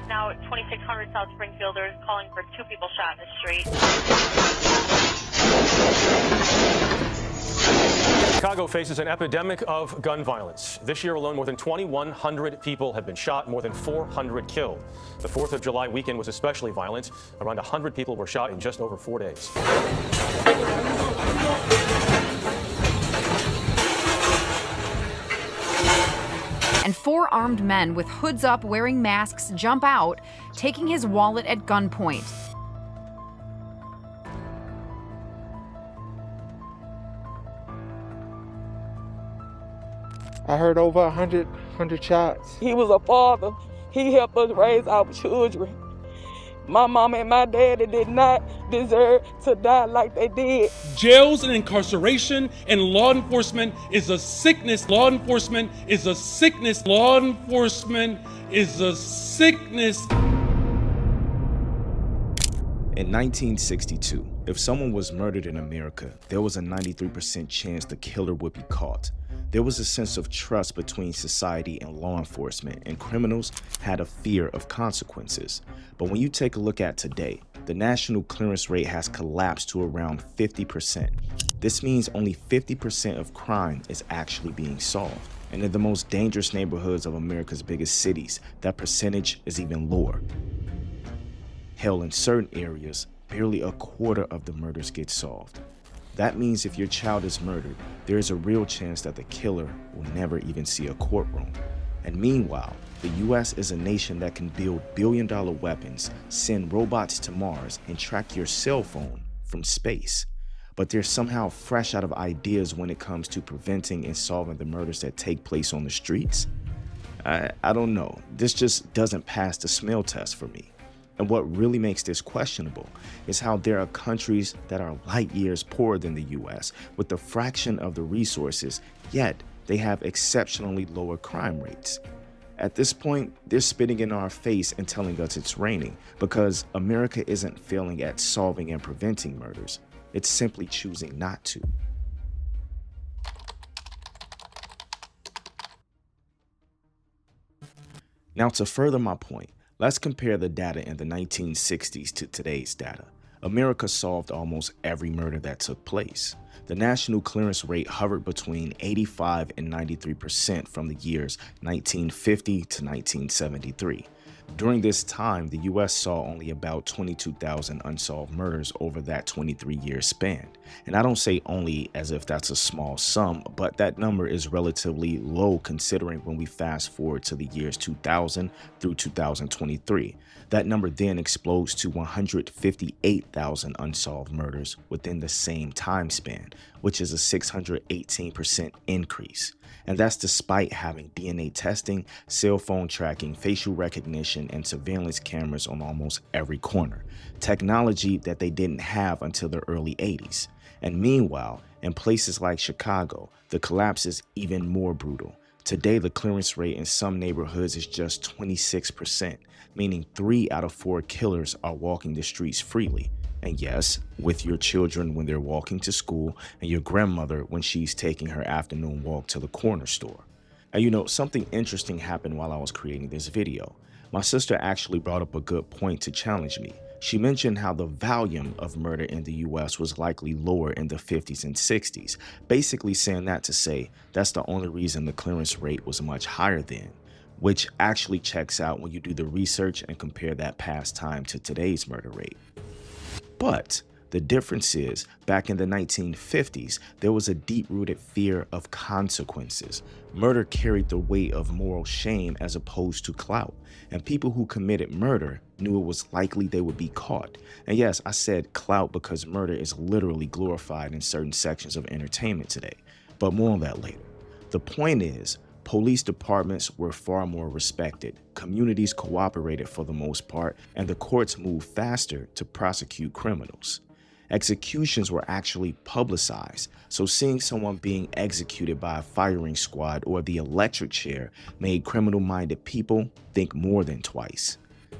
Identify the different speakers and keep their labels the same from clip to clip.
Speaker 1: Now at 2600 South Springfield, they're calling for 2 people shot in the street.
Speaker 2: Chicago faces an epidemic of gun violence. This year alone, more than 2,100 people have been shot, more than 400 killed. The 4th of July weekend was especially violent. Around 100 people were shot in just over 4 days.
Speaker 3: And 4 armed men with hoods up wearing masks jump out, taking his wallet at gunpoint.
Speaker 4: I heard over 100 shots.
Speaker 5: He was a father. He helped us raise our children. My mama and my daddy did not deserve to die like they did.
Speaker 6: Jails and incarceration and law enforcement is a sickness. Law enforcement is a sickness. Law enforcement is a sickness.
Speaker 7: In 1962, if someone was murdered in America, there was a 93% chance the killer would be caught. There was a sense of trust between society and law enforcement, and criminals had a fear of consequences. But when you take a look at today, the national clearance rate has collapsed to around 50%. This means only 50% of crime is actually being solved. And in the most dangerous neighborhoods of America's biggest cities, that percentage is even lower. Hell, in certain areas, barely a quarter of the murders get solved. That means if your child is murdered, there is a real chance that the killer will never even see a courtroom. And meanwhile, the US is a nation that can build billion-dollar weapons, send robots to Mars, and track your cell phone from space. But they're somehow fresh out of ideas when it comes to preventing and solving the murders that take place on the streets. I don't know. This just doesn't pass the smell test for me. And what really makes this questionable is how there are countries that are light years poorer than the US with a fraction of the resources, yet they have exceptionally lower crime rates. At this point, they're spitting in our face and telling us it's raining because America isn't failing at solving and preventing murders. It's simply choosing not to. Now, to further my point, let's compare the data in the 1960s to today's data. America solved almost every murder that took place. The national clearance rate hovered between 85 and 93% from the years 1950 to 1973. During this time, the US saw only about 22,000 unsolved murders over that 23-year span. And I don't say only as if that's a small sum, but that number is relatively low considering when we fast forward to the years 2000 through 2023. That number then explodes to 158,000 unsolved murders within the same time span, which is a 618% increase. And that's despite having DNA testing, cell phone tracking, facial recognition, and surveillance cameras on almost every corner. Technology that they didn't have until the early 80s. And meanwhile, in places like Chicago, the collapse is even more brutal. Today, the clearance rate in some neighborhoods is just 26%, meaning 3 out of 4 killers are walking the streets freely. And yes, with your children when they're walking to school and your grandmother when she's taking her afternoon walk to the corner store. And you know, something interesting happened while I was creating this video. My sister actually brought up a good point to challenge me. She mentioned how the volume of murder in the US was likely lower in the 50s and 60s, basically saying that to say that's the only reason the clearance rate was much higher then, which actually checks out when you do the research and compare that past time to today's murder rate. But the difference is, back in the 1950s, there was a deep-rooted fear of consequences. Murder carried the weight of moral shame as opposed to clout, and people who committed murder knew it was likely they would be caught. And yes, I said clout because murder is literally glorified in certain sections of entertainment today, but more on that later. The point is, police departments were far more respected, communities cooperated for the most part, and the courts moved faster to prosecute criminals. Executions were actually publicized, so seeing someone being executed by a firing squad or the electric chair made criminal-minded people think more than twice.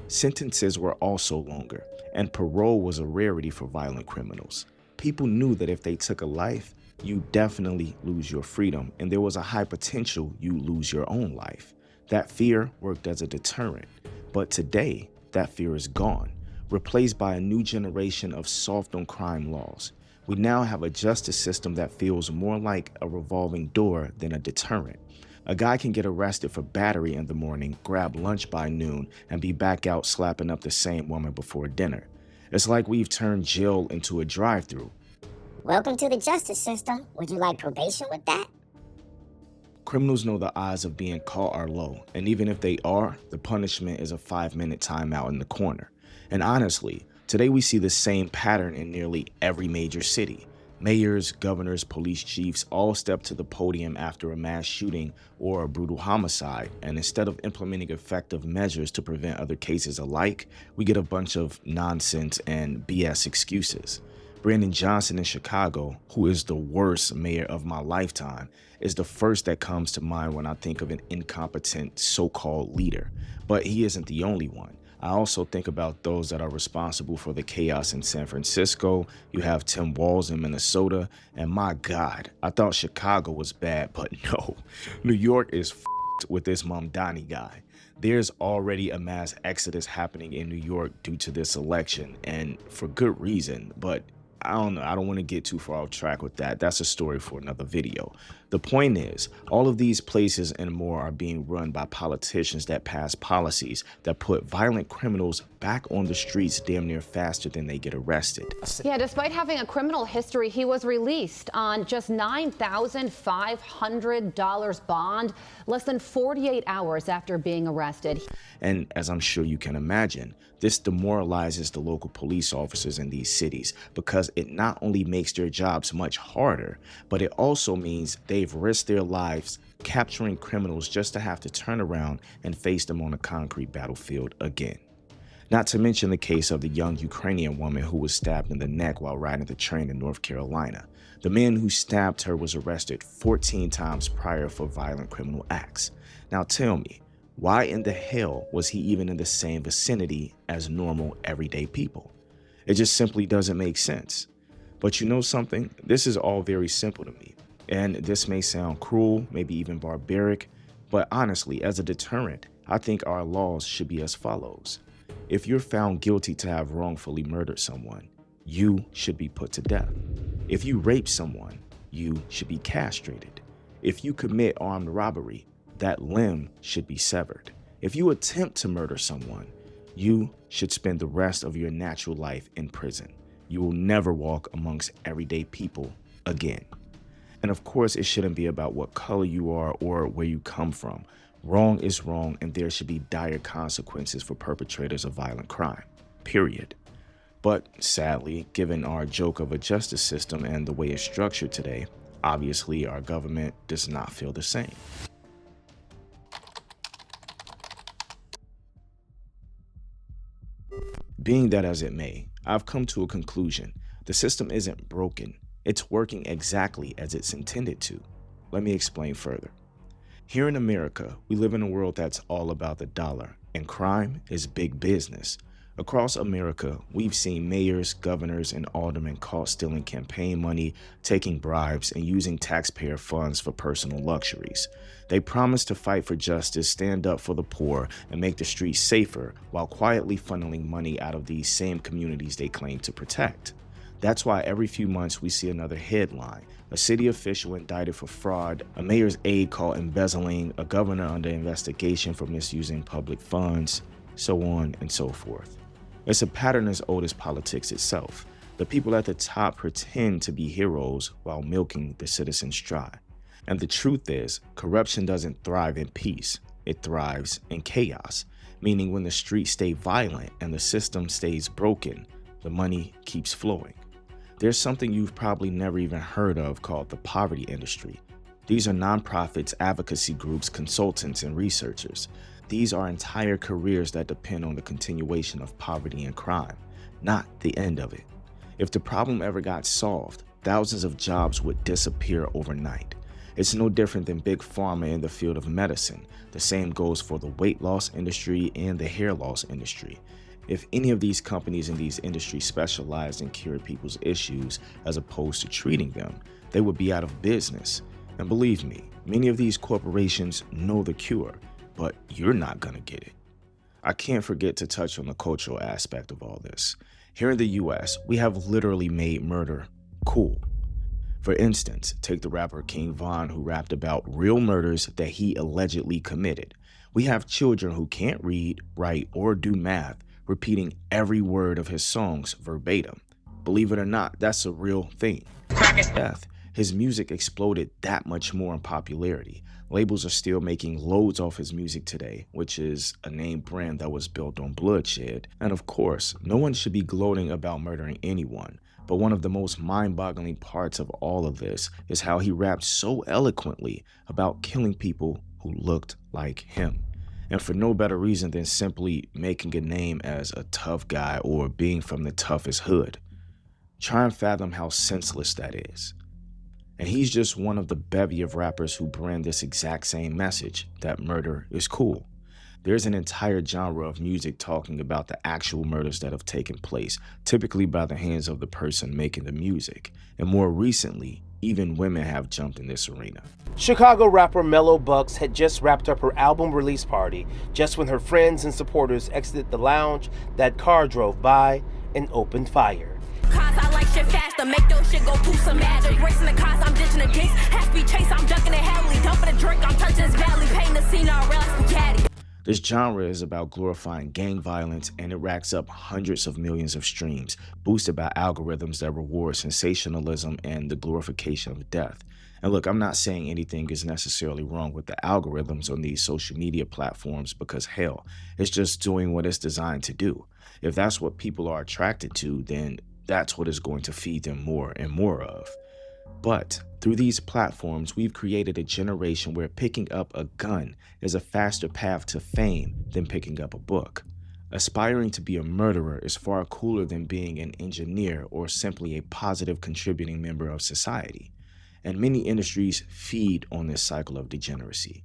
Speaker 7: Sentences were also longer, and parole was a rarity for violent criminals. People knew that if they took a life, you definitely lose your freedom, and there was a high potential you lose your own life. That fear worked as a deterrent. But today, that fear is gone, replaced by a new generation of soft on crime laws. We now have a justice system that feels more like a revolving door than a deterrent. A guy can get arrested for battery in the morning, grab lunch by noon, and be back out slapping up the same woman before dinner. It's like we've turned jail into a drive-thru.
Speaker 8: Welcome to the justice system. Would you like probation with that?
Speaker 7: Criminals know the odds of being caught are low, and even if they are, the punishment is a 5-minute timeout in the corner. And honestly, today we see the same pattern in nearly every major city. Mayors, governors, police chiefs all step to the podium after a mass shooting or a brutal homicide, and instead of implementing effective measures to prevent other cases alike, we get a bunch of nonsense and BS excuses. Brandon Johnson in Chicago, who is the worst mayor of my lifetime, is the first that comes to mind when I think of an incompetent so-called leader. But he isn't the only one. I also think about those that are responsible for the chaos in San Francisco. You have Tim Walz in Minnesota, and my God, I thought Chicago was bad, but no. New York is f***ed with this Mamdani guy. There's already a mass exodus happening in New York due to this election, and for good reason, but I don't know. I don't want to get too far off track with that. That's a story for another video. The point is, all of these places and more are being run by politicians that pass policies that put violent criminals back on the streets damn near faster than they get arrested.
Speaker 9: Yeah, despite having a criminal history, he was released on just $9,500 bond, less than 48 hours after being arrested.
Speaker 7: And as I'm sure you can imagine, this demoralizes the local police officers in these cities because it not only makes their jobs much harder, but it also means they've risked their lives capturing criminals just to have to turn around and face them on a concrete battlefield again. Not to mention the case of the young Ukrainian woman who was stabbed in the neck while riding the train in North Carolina. The man who stabbed her was arrested 14 times prior for violent criminal acts. Now tell me, why in the hell was he even in the same vicinity as normal, everyday people? It just simply doesn't make sense. But you know something? This is all very simple to me. And this may sound cruel, maybe even barbaric, but honestly, as a deterrent, I think our laws should be as follows. If you're found guilty to have wrongfully murdered someone, you should be put to death. If you rape someone, you should be castrated. If you commit armed robbery, that limb should be severed. If you attempt to murder someone, you should spend the rest of your natural life in prison. You will never walk amongst everyday people again. And of course, it shouldn't be about what color you are or where you come from. Wrong is wrong, and there should be dire consequences for perpetrators of violent crime, period. But sadly, given our joke of a justice system and the way it's structured today, obviously our government does not feel the same. Being that as it may, I've come to a conclusion. The system isn't broken. It's working exactly as it's intended to. Let me explain further. Here in America, we live in a world that's all about the dollar, and crime is big business. Across America, we've seen mayors, governors, and aldermen caught stealing campaign money, taking bribes, and using taxpayer funds for personal luxuries. They promise to fight for justice, stand up for the poor, and make the streets safer, while quietly funneling money out of these same communities they claim to protect. That's why every few months we see another headline: a city official indicted for fraud, a mayor's aide caught embezzling, a governor under investigation for misusing public funds, so on and so forth. It's a pattern as old as politics itself. The people at the top pretend to be heroes while milking the citizens dry. And the truth is, corruption doesn't thrive in peace. It thrives in chaos, meaning when the streets stay violent and the system stays broken, the money keeps flowing. There's something you've probably never even heard of called the poverty industry. These are nonprofits, advocacy groups, consultants, and researchers. These are entire careers that depend on the continuation of poverty and crime, not the end of it. If the problem ever got solved, thousands of jobs would disappear overnight. It's no different than big pharma in the field of medicine. The same goes for the weight loss industry and the hair loss industry. If any of these companies in these industries specialized in curing people's issues as opposed to treating them, they would be out of business. And believe me, many of these corporations know the cure, but you're not gonna get it. I can't forget to touch on the cultural aspect of all this. Here in the US, we have literally made murder cool. For instance, take the rapper King Von, who rapped about real murders that he allegedly committed. We have children who can't read, write, or do math repeating every word of his songs verbatim. Believe it or not, that's a real thing. Death, his music exploded that much more in popularity. Labels are still making loads off his music today, which is a name brand that was built on bloodshed. And of course, no one should be gloating about murdering anyone. But one of the most mind-boggling parts of all of this is how he rapped so eloquently about killing people who looked like him. And for no better reason than simply making a name as a tough guy or being from the toughest hood. Try and fathom how senseless that is. And he's just one of the bevy of rappers who brand this exact same message, that murder is cool. There's an entire genre of music talking about the actual murders that have taken place, typically by the hands of the person making the music. And more recently, even women have jumped in this arena.
Speaker 10: Chicago rapper Mellow Bucks had just wrapped up her album release party just when her friends and supporters exited the lounge. That car drove by and opened fire.
Speaker 11: Cause I like shit faster, make those shit go through some magic. Racing the cars, I'm ditching the kicks. Half-speed chase, I'm ducking it heavily. Dumping the drink, I'm touching this valley. Painting the scene, I realize spaghetti.
Speaker 7: This genre is about glorifying gang violence, and it racks up hundreds of millions of streams, boosted by algorithms that reward sensationalism and the glorification of death. And look, I'm not saying anything is necessarily wrong with the algorithms on these social media platforms, because hell, it's just doing what it's designed to do. If that's what people are attracted to, then that's what is going to feed them more and more of. But through these platforms, we've created a generation where picking up a gun is a faster path to fame than picking up a book. Aspiring to be a murderer is far cooler than being an engineer or simply a positive contributing member of society. And many industries feed on this cycle of degeneracy.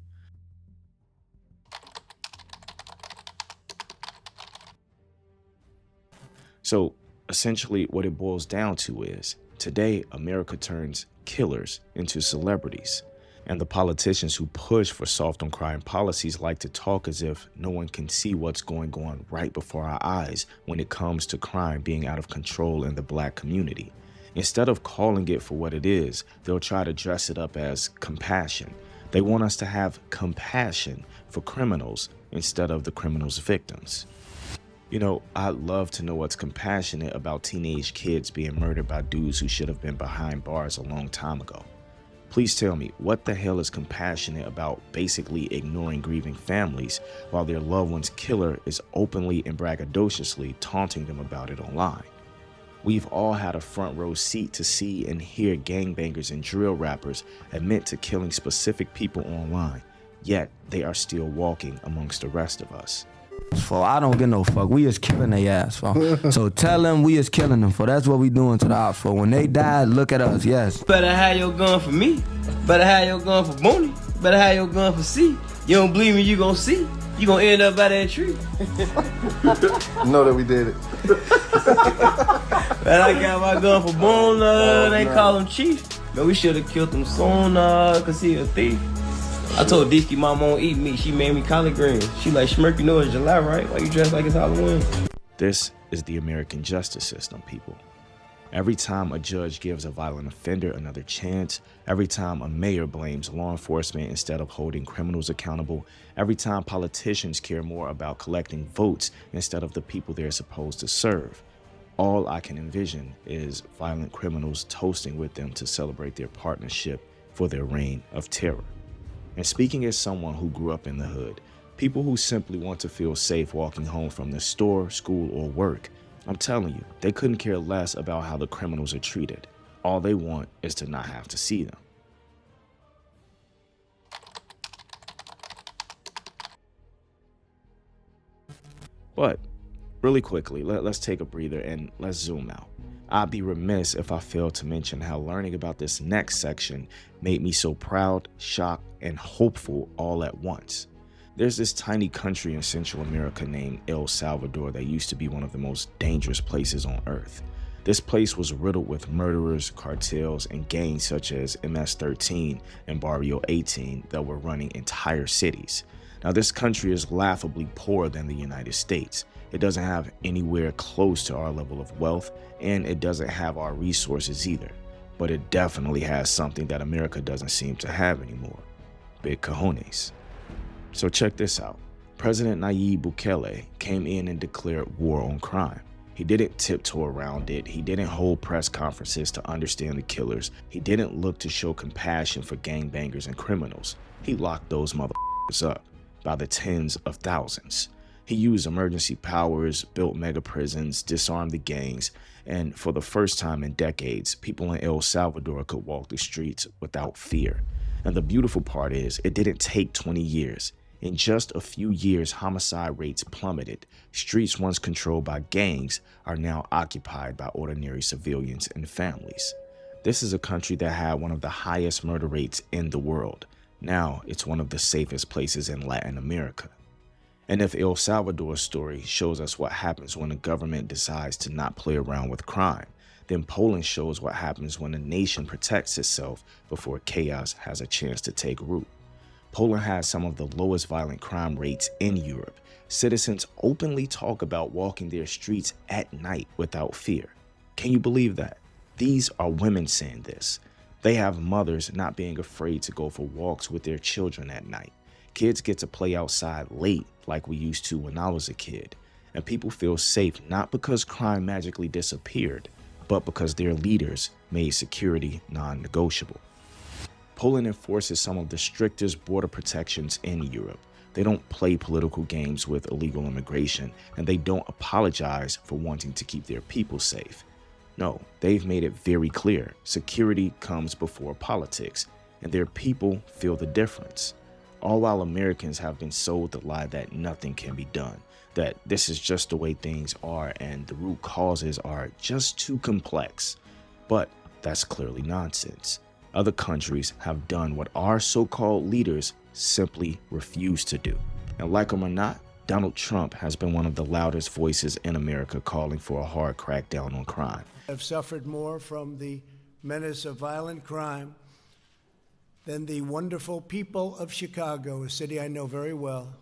Speaker 7: So essentially what it boils down to is, today America turns killers into celebrities. And the politicians who push for soft on crime policies like to talk as if no one can see what's going on right before our eyes when it comes to crime being out of control in the black community. Instead of calling it for what it is, they'll try to dress it up as compassion. They want us to have compassion for criminals instead of the criminals' victims. You know, I'd love to know what's compassionate about teenage kids being murdered by dudes who should have been behind bars a long time ago. Please tell me, what the hell is compassionate about basically ignoring grieving families while their loved one's killer is openly and braggadociously taunting them about it online? We've all had a front row seat to see and hear gangbangers and drill rappers admit to killing specific people online, yet they are still walking amongst the rest of us.
Speaker 12: For I don't get no fuck. We is killing their ass for. So tell them we is killing them for. That's what we doing to the ops for. When they die, look at us. Yes.
Speaker 13: Better have your gun for me. Better have your gun for Booney. Better have your gun for C. You don't believe me, you gonna see. You gonna end up by that tree.
Speaker 14: Know that we did it.
Speaker 13: Man, I got my gun for Boone. They call him Chief. Man, we should have killed him soon, cause he a thief. I told Disky mom won't eat meat. She made me collard greens. She like, Schmirk, you know it's July, right? Why you dressed like it's Halloween?
Speaker 7: This is the American justice system, people. Every time a judge gives a violent offender another chance, every time a mayor blames law enforcement instead of holding criminals accountable, every time politicians care more about collecting votes instead of the people they're supposed to serve, all I can envision is violent criminals toasting with them to celebrate their partnership for their reign of terror. And speaking as someone who grew up in the hood, people who simply want to feel safe walking home from the store, school, or work, I'm telling you, they couldn't care less about how the criminals are treated. All they want is to not have to see them. But really quickly, let's take a breather and let's zoom out. I'd be remiss if I failed to mention how learning about this next section made me so proud, shocked, and hopeful all at once. There's this tiny country in Central America named El Salvador that used to be one of the most dangerous places on earth. This place was riddled with murderers, cartels, and gangs such as MS-13 and Barrio 18 that were running entire cities. Now, this country is laughably poorer than the United States. It doesn't have anywhere close to our level of wealth, and it doesn't have our resources either. But it definitely has something that America doesn't seem to have anymore: big cojones. So check this out. President Nayib Bukele came in and declared war on crime. He didn't tiptoe around it. He didn't hold press conferences to understand the killers. He didn't look to show compassion for gangbangers and criminals. He locked those motherfuckers up by the tens of thousands. He used emergency powers, built mega prisons, disarmed the gangs, and for the first time in decades, people in El Salvador could walk the streets without fear. And the beautiful part is, it didn't take 20 years. In just a few years, homicide rates plummeted. Streets once controlled by gangs are now occupied by ordinary civilians and families. This is a country that had one of the highest murder rates in the world. Now it's one of the safest places in Latin America. And if El Salvador's story shows us what happens when a government decides to not play around with crime, then Poland shows what happens when a nation protects itself before chaos has a chance to take root. Poland has some of the lowest violent crime rates in Europe. Citizens openly talk about walking their streets at night without fear. Can you believe that? These are women saying this. They have mothers not being afraid to go for walks with their children at night. Kids get to play outside late like we used to when I was a kid. And people feel safe not because crime magically disappeared, but because their leaders made security non-negotiable. Poland enforces some of the strictest border protections in Europe. They don't play political games with illegal immigration, and they don't apologize for wanting to keep their people safe. No, they've made it very clear. Security comes before politics, and their people feel the difference. All while Americans have been sold the lie that nothing can be done, that this is just the way things are and the root causes are just too complex. But that's clearly nonsense. Other countries have done what our so-called leaders simply refuse to do. And like them or not, Donald Trump has been one of the loudest voices in America calling for a hard crackdown on crime.
Speaker 15: Have suffered more from the menace of violent crime than the wonderful people of Chicago, a city I know very well.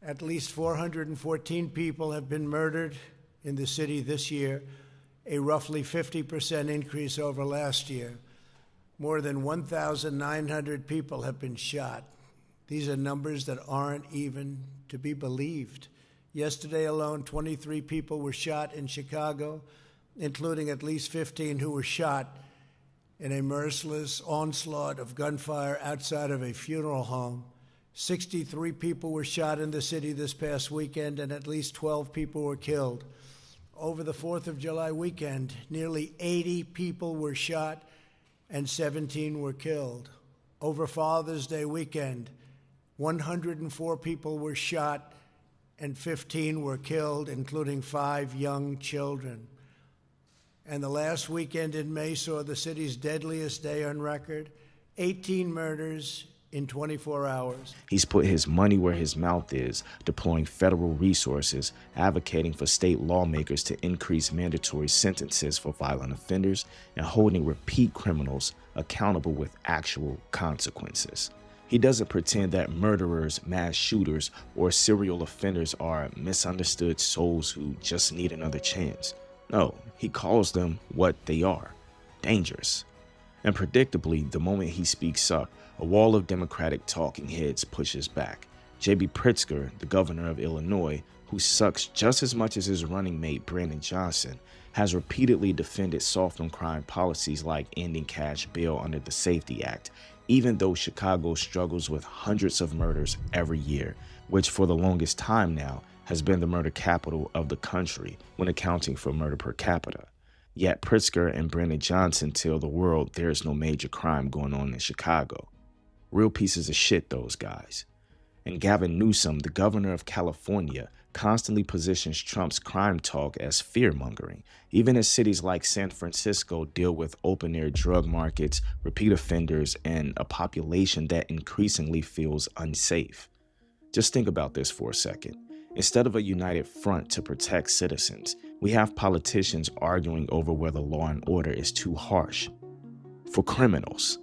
Speaker 15: At least 414 people have been murdered in the city this year, a roughly 50% increase over last year. More than 1,900 people have been shot. These are numbers that aren't even to be believed. Yesterday alone, 23 people were shot in Chicago, including at least 15 who were shot in a merciless onslaught of gunfire outside of a funeral home. 63 people were shot in the city this past weekend, and at least 12 people were killed. Over the 4th of July weekend, nearly 80 people were shot and 17 were killed. Over Father's Day weekend, 104 people were shot and 15 were killed, including 5 young children. And the last weekend in May saw the city's deadliest day on record, 18 murders in 24 hours.
Speaker 7: He's put his money where his mouth is, deploying federal resources, advocating for state lawmakers to increase mandatory sentences for violent offenders, and holding repeat criminals accountable with actual consequences. He doesn't pretend that murderers, mass shooters, or serial offenders are misunderstood souls who just need another chance. No, he calls them what they are: dangerous. And predictably, the moment he speaks up, a wall of Democratic talking heads pushes back. J.B. Pritzker, the governor of Illinois, who sucks just as much as his running mate Brandon Johnson, has repeatedly defended soft on crime policies like ending cash bail under the Safety Act, even though Chicago struggles with hundreds of murders every year, which for the longest time now has been the murder capital of the country when accounting for murder per capita. Yet Pritzker and Brandon Johnson tell the world there's no major crime going on in Chicago. Real pieces of shit, those guys. And Gavin Newsom, the governor of California, constantly positions Trump's crime talk as fear-mongering, even as cities like San Francisco deal with open-air drug markets, repeat offenders, and a population that increasingly feels unsafe. Just think about this for a second. Instead of a united front to protect citizens, we have politicians arguing over whether law and order is too harsh for criminals.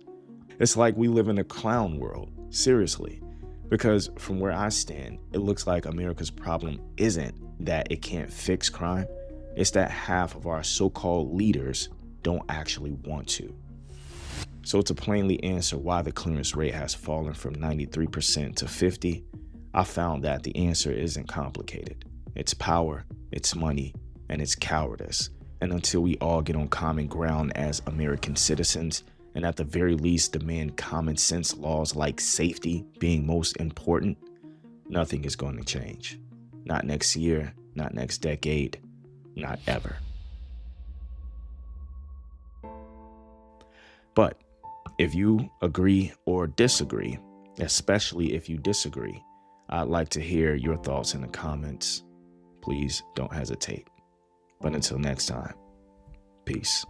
Speaker 7: It's like we live in a clown world. Seriously. Because from where I stand, it looks like America's problem isn't that it can't fix crime. It's that half of our so-called leaders don't actually want to. So to plainly answer why the clearance rate has fallen from 93% to 50%, I found that the answer isn't complicated. It's power, it's money, and it's cowardice. And until we all get on common ground as American citizens, and at the very least demand common sense laws like safety being most important, nothing is going to change. Not next year, not next decade, not ever. But if you agree or disagree, especially if you disagree, I'd like to hear your thoughts in the comments. Please don't hesitate. But until next time, peace.